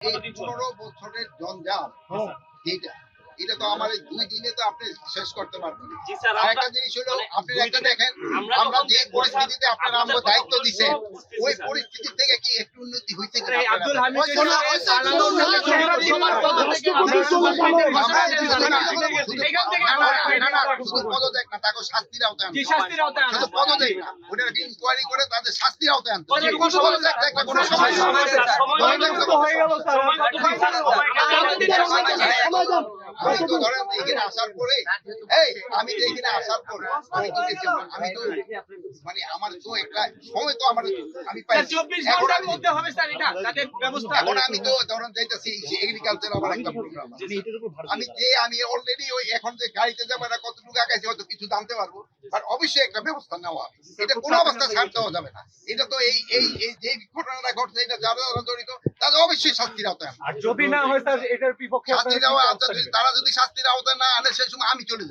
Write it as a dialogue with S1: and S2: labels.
S1: এই 15 বছরের জঞ্জাল যেটা এটা তো আমার এই 2 দিনে তো আপনি শেষ করতে পারবেন না। আরেকটা জিনিস হলো আপনি একটা দেখেন আমরা যে পরিস্থিতিতে আপনারা আমাদের দায়িত্ব দিয়েছেন ওই পরিস্থিতি থেকে কি একটু উন্নতি হইছে কিনা
S2: আব্দুল হামিদ
S1: পদত্যাগ না তাকে শাস্তির আওতায় আনতে শুধু পদত্যাগ না ওটা ইনকোয়ারি করে তাদের শাস্তির আওতায় আনতে হবে। পদত্যাগ একটা কোনো সমস্যা আমি তো ধরেন এখানে আসার পরে আমি তো এখানে আসার পরে আমি তো মানে আমার তো একটা সময় তো আমার আমি পাই
S2: 24 ঘন্টার মধ্যে হবে স্যার এটা তাদের ব্যবস্থা।
S1: এখন আমি তো ধরেন যাইতেছি এগ্রিকালচার আবার একটা প্রোগ্রাম আমি অলরেডি ওই এখন যে গাড়িতে যাবো না কতটুকু আগাইছে হয়তো কিছু জানতে পারবো আর অবশ্যই একটা ব্যবস্থা নেওয়া এটা কোনো অবস্থা ছাড় দেওয়া যাবে না। এটা তো এই এই এই যে ঘটনাটা ঘটছে এটা যারা যারা জড়িত তাদের অবশ্যই শাস্তির আওতায়
S3: আর যদি না হয় স্যার এটার বিপক্ষে
S1: শাস্তির আওতায় তারা যদি শাস্তির আওতায় না আনে সেই সময় আমি চলে যাবো।